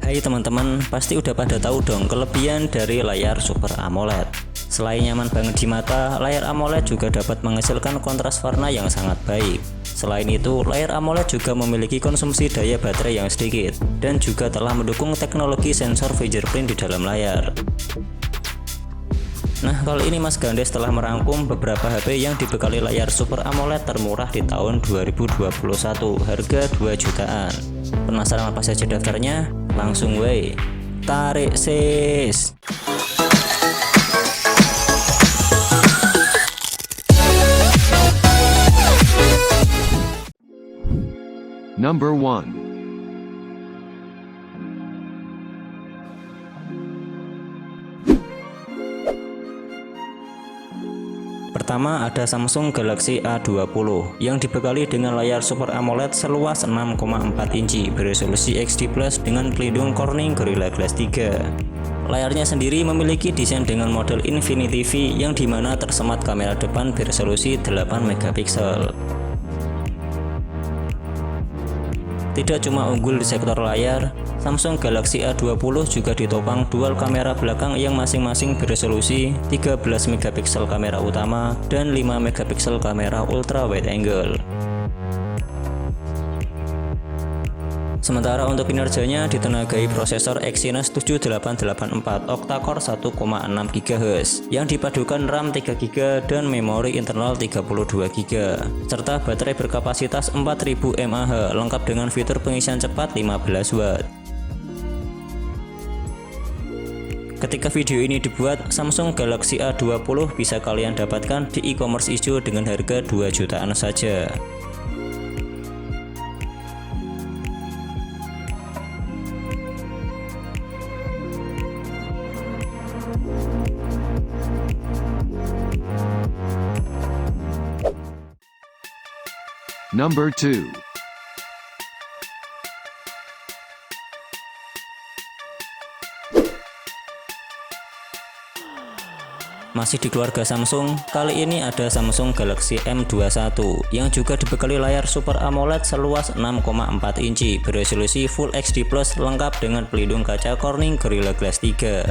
Hai teman-teman, pasti udah pada tahu dong kelebihan dari layar Super AMOLED. Selain nyaman banget di mata, layar AMOLED juga dapat menghasilkan kontras warna yang sangat baik. Selain itu, layar AMOLED juga memiliki konsumsi daya baterai yang sedikit dan juga telah mendukung teknologi sensor fingerprint di dalam layar. Nah, kali ini Mas Gandes telah merangkum beberapa HP yang dibekali layar Super AMOLED termurah di tahun 2021, harga 2 jutaan. Penasaran apa saja daftarnya? Langsung wey, tarik sis! Number 1. Pertama ada Samsung Galaxy A20 yang dibekali dengan layar Super AMOLED seluas 6,4 inci beresolusi XD+ dengan pelindung Corning Gorilla Glass 3. Layarnya sendiri memiliki desain dengan model Infinity V yang dimana tersemat kamera depan beresolusi 8 megapiksel. Tidak cuma unggul di sektor layar, Samsung Galaxy A20 juga ditopang dual kamera belakang yang masing-masing beresolusi 13 megapiksel kamera utama dan 5 megapiksel kamera ultra wide angle. Sementara untuk kinerjanya ditenagai prosesor Exynos 7884 octa-core 1,6 GHz yang dipadukan RAM 3 GB dan memori internal 32 GB serta baterai berkapasitas 4000 mAh lengkap dengan fitur pengisian cepat 15 Watt. Ketika video ini dibuat, Samsung Galaxy A20 bisa kalian dapatkan di e-commerce ijo dengan harga 2 jutaan saja. Number 2. Masih di keluarga Samsung, kali ini ada Samsung Galaxy M21 yang juga dibekali layar Super AMOLED seluas 6,4 inci beresolusi Full HD+ lengkap dengan pelindung kaca Corning Gorilla Glass 3.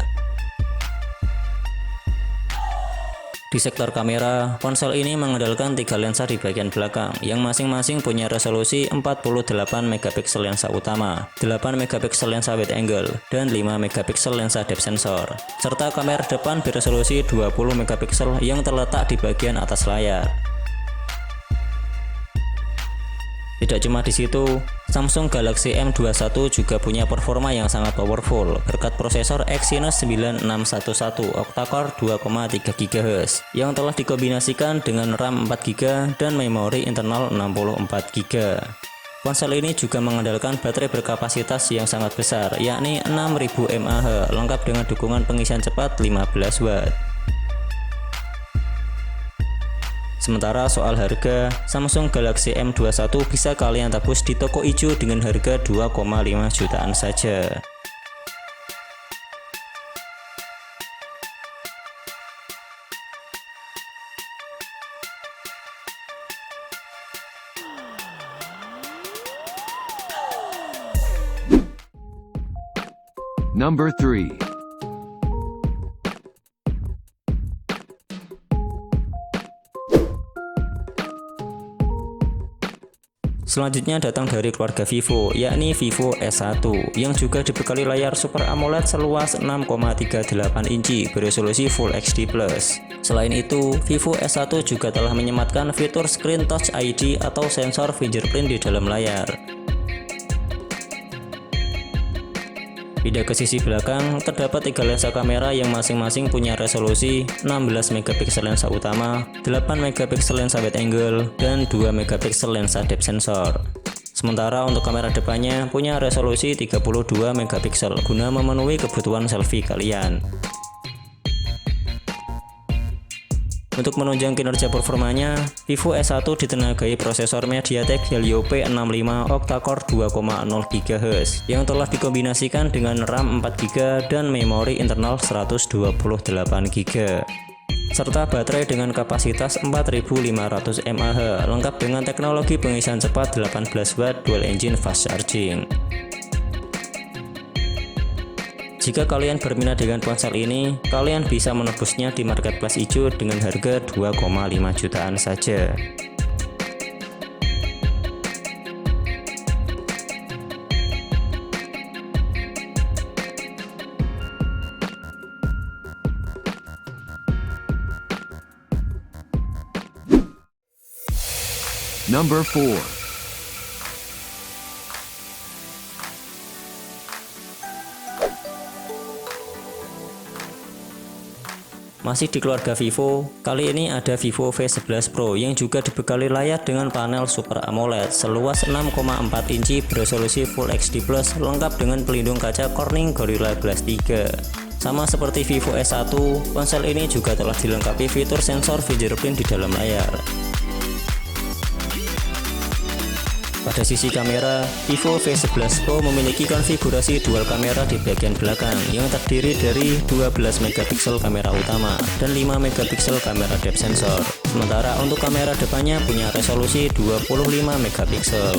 Di sektor kamera, ponsel ini mengandalkan 3 lensa di bagian belakang yang masing-masing punya resolusi 48 megapiksel lensa utama, 8 megapiksel lensa wide angle, dan 5 megapiksel lensa depth sensor, serta kamera depan beresolusi 20 megapiksel yang terletak di bagian atas layar. Tidak cuma di situ, Samsung Galaxy M21 juga punya performa yang sangat powerful berkat prosesor Exynos 9611 octa-core 2,3 GHz yang telah dikombinasikan dengan RAM 4 GB dan memori internal 64 GB. Ponsel ini juga mengandalkan baterai berkapasitas yang sangat besar, yakni 6000 mAh lengkap dengan dukungan pengisian cepat 15 Watt. Sementara soal harga, Samsung Galaxy M21 bisa kalian tebus di toko ijo dengan harga 2,5 jutaan saja. Number 3. Selanjutnya datang dari keluarga Vivo, yakni Vivo S1 yang juga dibekali layar Super AMOLED seluas 6,38 inci beresolusi Full HD+. Selain itu, Vivo S1 juga telah menyematkan fitur Screen Touch ID atau sensor fingerprint di dalam layar. Pindah ke sisi belakang, terdapat 3 lensa kamera yang masing-masing punya resolusi 16 megapiksel lensa utama, 8 megapiksel lensa wide angle, dan 2 megapiksel lensa depth sensor. Sementara untuk kamera depannya punya resolusi 32 megapiksel guna memenuhi kebutuhan selfie kalian. Untuk menunjang kinerja performanya, Vivo S1 ditenagai prosesor MediaTek Helio P65 octa-core 2,0 GHz yang telah dikombinasikan dengan RAM 4 GB dan memori internal 128 GB. serta baterai dengan kapasitas 4500 mAh lengkap dengan teknologi pengisian cepat 18 Watt dual engine fast charging. Jika kalian berminat dengan ponsel ini, kalian bisa menebusnya di marketplace hijau dengan harga 2,5 jutaan saja. Number 4. Masih di keluarga Vivo, kali ini ada Vivo V11 Pro yang juga dibekali layar dengan panel Super AMOLED seluas 6,4 inci beresolusi Full HD+, lengkap dengan pelindung kaca Corning Gorilla Glass 3. Sama seperti Vivo S1, ponsel ini juga telah dilengkapi fitur sensor fingerprint di dalam layar. Pada sisi kamera, Vivo V11 Pro memiliki konfigurasi dual kamera di bagian belakang yang terdiri dari 12 megapiksel kamera utama dan 5 megapiksel kamera depth sensor. Sementara untuk kamera depannya punya resolusi 25 megapiksel.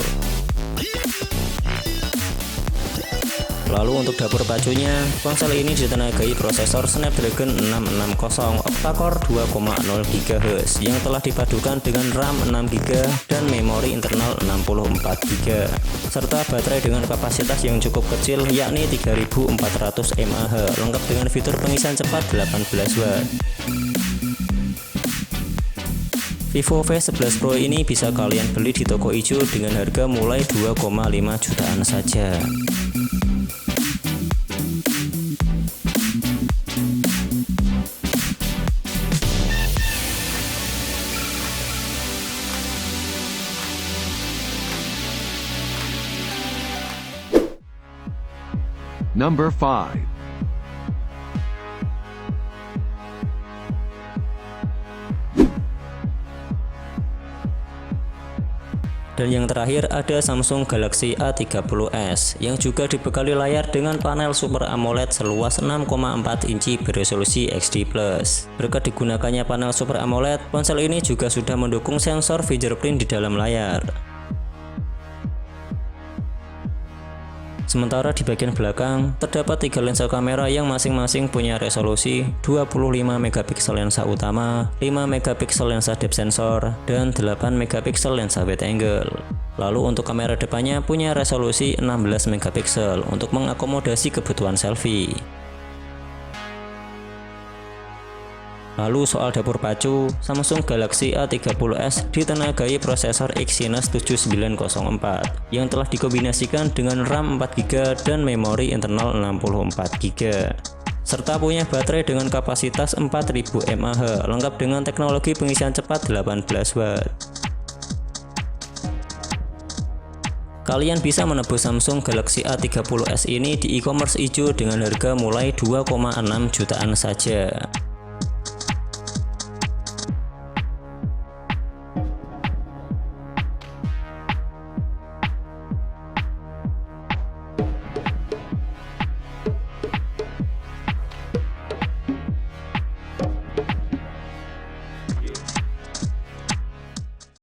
Lalu untuk dapur pacunya, ponsel ini ditenagai prosesor Snapdragon 660 octa-core 2,0 GHz yang telah dipadukan dengan RAM 6 GB dan memori internal 64 GB, serta baterai dengan kapasitas yang cukup kecil yakni 3400 mAh, lengkap dengan fitur pengisian cepat 18 Watt. Vivo V11 Pro ini bisa kalian beli di toko hijau dengan harga mulai 2,5 jutaan saja. Number 5. Dan yang terakhir ada Samsung Galaxy A30s yang juga dibekali layar dengan panel Super AMOLED seluas 6,4 inci beresolusi HD+. Berkat digunakannya panel Super AMOLED, ponsel ini juga sudah mendukung sensor fingerprint di dalam layar. Sementara di bagian belakang, terdapat 3 lensa kamera yang masing-masing punya resolusi 25 megapiksel lensa utama, 5 megapiksel lensa depth sensor, dan 8 megapiksel lensa wide angle. Lalu untuk kamera depannya punya resolusi 16 megapiksel untuk mengakomodasi kebutuhan selfie. Lalu soal dapur pacu, Samsung Galaxy A30s ditenagai prosesor Exynos 7904 yang telah dikombinasikan dengan RAM 4GB dan memori internal 64GB, serta punya baterai dengan kapasitas 4000 mAh, lengkap dengan teknologi pengisian cepat 18 Watt. Kalian bisa menebus Samsung Galaxy A30s ini di e-commerce hijau dengan harga mulai 2,6 jutaan saja.